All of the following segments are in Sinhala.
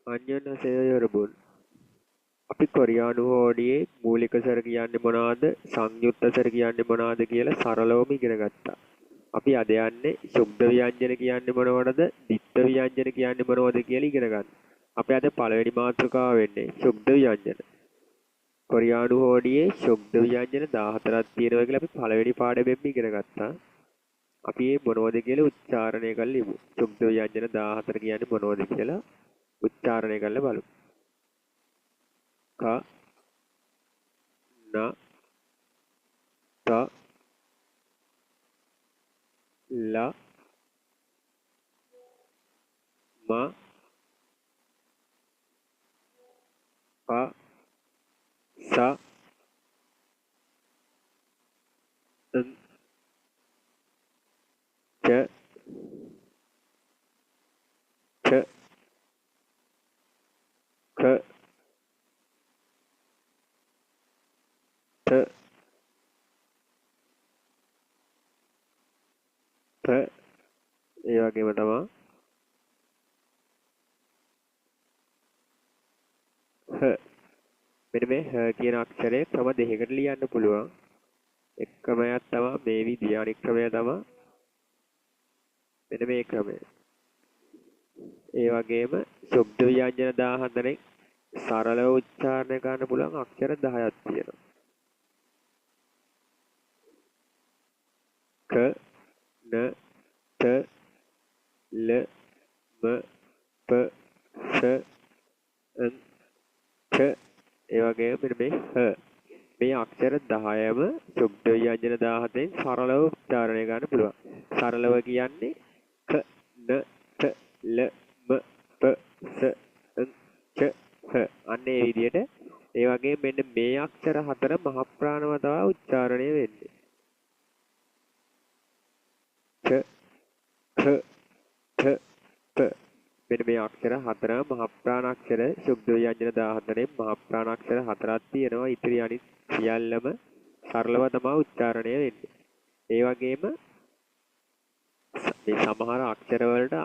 අන්‍යෝන්‍යසේය යොරබුන් අපි කොරියානු හෝඩියේ මූලික සර කියන්නේ මොනවද සංයුක්ත සර කියන්නේ මොනවද කියලා සරලවම ඉගෙන ගත්තා. අපි අද යන්නේ ශුද්ධ ව්‍යංජන කියන්නේ මොනවද? දිත්ත ව්‍යංජන කියන්නේ මොනවද කියලා ඉගෙන ගන්න. අපි අද පළවෙනි මාතෘකාව වෙන්නේ ශුද්ධ ව්‍යංජන. කොරියානු හෝඩියේ ශුද්ධ ව්‍යංජන 14ක් තියෙනවා කියලා අපි පළවෙනි පාඩමෙන් ඉගෙන ගත්තා. අපි මේ මොනවද කියලා උච්චාරණය කරලා ඉමු. ශුද්ධ ව්‍යංජන 14 කියන්නේ මොනවද කියලා උච්චාරණය කරලා බලමු. ක න ත ල ම ප ස න් ච ಛ ක ත ත ඒ වගේම තමයි හ මෙන්න මේ හ කියන අක්ෂරය ක්‍රම දෙකකට ලියන්න පුළුවන්. එක් ක්‍රමයක් තමයි මේ විදිය. අනිත් ක්‍රමය තමයි මෙන්න මේ ක්‍රමය. ඒ වගේම ශුද්ධ ව්‍යංජන 14න් සරලව උච්චාරණය කරන්න පුළුවන් අක්ෂර 10ක් තියෙනවා. ක න ත ල ම ප ස න් ඡ ඒ වගේම මෙන්න මේ හ මේ අක්ෂර 10ම ශුද්ධ ව්‍යංජන 17න් සරලව උච්චාරණය කරන්න පුළුවන්. සරලව කියන්නේ ක න ත ල ම ප ස න් ඡ හ අන්න ඒ විදිහට ඒ වගේම මෙන්න මේ අක්ෂර හතර මහ ප්‍රාණව තමයි උච්චාරණය වෙන්නේ. ක ඛ ථ ත මෙන්න මේ අක්ෂර හතර මහ ප්‍රාණාක්ෂර ශුද්ධ ව්‍යංජන 14න් මහ ප්‍රාණාක්ෂර හතරක් තියෙනවා. ඉතිරි අනිත් සියල්ලම සරලව තමයි උච්චාරණය වෙන්නේ. ඒ වගේම මේ සමහර අක්ෂර වලට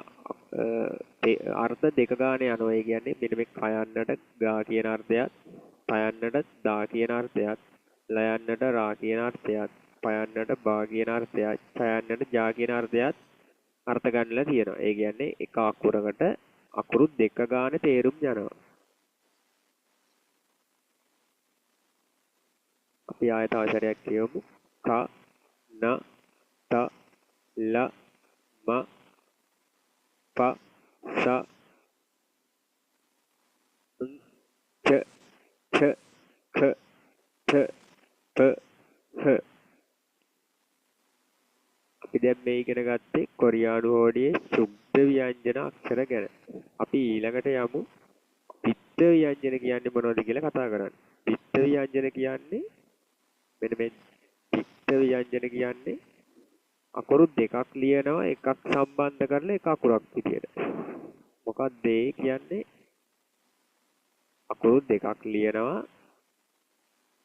අර්ථ දෙක ගන්න යනවා. ඒ කියන්නේ මෙන්න මේ කයන්නට ගා කියන අර්ථයත්, පයන්නට දා කියන අර්ථයත්, ලයන්නට රා කියන අර්ථයත්, පයන්නට බා කියන අර්ථයත්, ඡයන්නට ජා කියන අර්ථයත් අර්ථ ගන්නලා තියෙනවා. ඒ කියන්නේ එක අකුරකට අකුරු දෙක ගන්න තේරුම් යනවා. අපි ආයත අවසරයක් කියමු. ක න ත ල ම ප ස න් ච ಛ ඛ ථ ත හ අපි දැන් මේ ඉගෙන ගත්තේ කොරියානු හෝඩියේ ශුද්ධ ව්‍යංජන අක්ෂර ගැන. අපි ඊළඟට යමු දිත්ත ව්‍යංජන කියන්නේ මොනවද කියලා කතා කරන්න. දිත්ත ව්‍යංජන කියන්නේ මෙන්න මේ දිත්ත ව්‍යංජන කියන්නේ අකුරු දෙකක් ලියනවා එකක් සම්බන්ධ කරලා එක අකුරක් විදියට. මොකක්ද ඒ කියන්නේ? අකුරු දෙකක් ලියනවා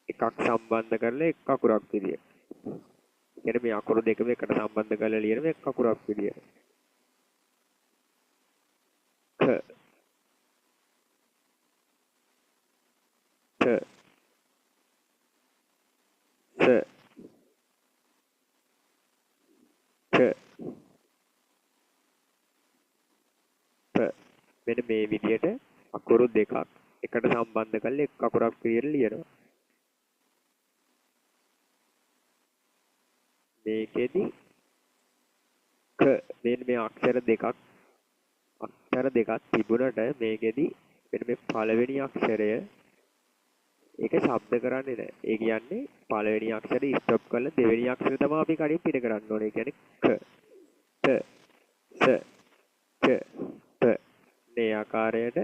එකක් සම්බන්ධ කරලා එක අකුරක් විදියට. කියන්නේ මේ අකුරු දෙකම එකට සම්බන්ධ කරලා ලියන මේ අකුරක් විදියට. ක ත ස ක ත මෙන්න මේ විදියට අකුරු දෙකක් එකට සම්බන්ධ කරලා එක අකුරක් විදියට ලියනවා. මේකෙදි ක මෙන්න මේ අක්ෂර දෙකක් තිබුණට මේකෙදි මෙන්න මේ පළවෙනි අක්ෂරය ඒක ශබ්ද කරන්නේ නැහැ. ඒ කියන්නේ පළවෙනි අක්ෂරය ස්ටොප් කරලා දෙවෙනි අක්ෂරය තමයි අපි කලින් පිට කරන්න ඕනේ. ඒ කියන්නේ ක ත ස ක ත මේ ආකාරයට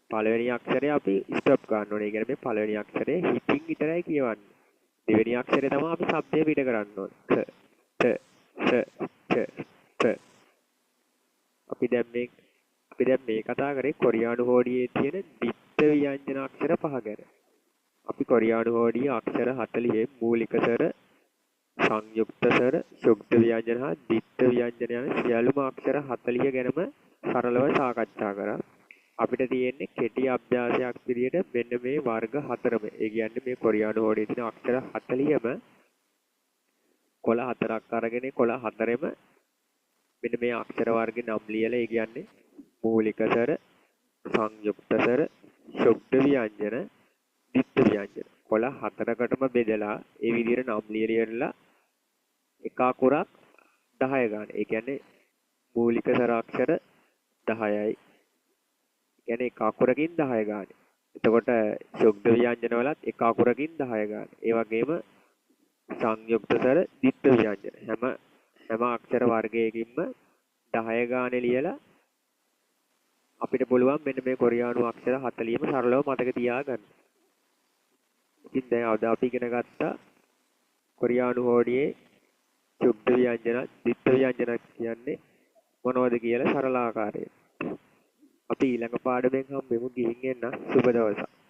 පළවෙනි අක්ෂරය අපි ස්ටොප් ගන්න ඕනේ. ඒ කියන්නේ මේ පළවෙනි අක්ෂරය හිතින් විතරයි කියවන්නේ. දෙවෙනි අක්ෂරය තමයි අපි ශබ්දය පිට කරන්න ඕනේ. ක ත ස ක ත අපි දැන් මේ කතා කරේ කොරියානු හෝඩියේ තියෙන දිත්ත ව්‍යංජන අක්ෂර පහ ගැන. අපි කොරියානු හෝඩියේ අක්ෂර 40 මූලික සර, සංයුක්ත සර, ශුද්ධ ව්‍යංජන හා දිත්ත ව්‍යංජන යන සියලුම අක්ෂර 40 ගැනම සරලව සාකච්ඡා කරා. අපිට තියෙන්නේ කෙටි අභ්‍යාසයක් විදියට මෙන්න මේ වර්ග හතරම. ඒ කියන්නේ මේ කොරියානු හෝඩියේ තියෙන අක්ෂර 40ම කොළ හතරක් අරගෙන කොළ හතරෙම මෙන්න මේ අක්ෂර වර්ගේ නම් ලියලා ඒ කියන්නේ මූලික ස්වර, සංයුක්ත ස්වර, ශුද්ධ ව්‍යංජන, දිත්ත ව්‍යංජන. කොළ හතරකටම බෙදලා ඒ විදිහට නම් ලියලා එක අකුරක් 10 ගන්න. ඒ කියන්නේ මූලික ස්වර අක්ෂර 10යි. කියන්නේ එක අකුරකින් 10 ගන්න. එතකොට ශුද්ධ ව්‍යංජන වලත් එක අකුරකින් 10 ගන්න. ඒ වගේම සංයුක්ත ස්වර, දිත්ත ව්‍යංජන හැම අක්ෂර වර්ගයකින්ම 10 ගානේ ලියලා අපිට පුළුවන් මෙන්න මේ කොරියානු අක්ෂර 40ම සරලව මතක තියාගන්න. ඉතින් දැන් අද අපි ඉගෙන ගත්තා කොරියානු හෝඩියේ ශුද්ධ ව්‍යංජන, දිත්ත ව්‍යංජන කියන්නේ මොනවද කියලා සරල ආකාරයෙන්. අපි ඊළඟ පාඩමෙන් හම්බෙමු. ගිහින් එන්න. සුබ දවසක්.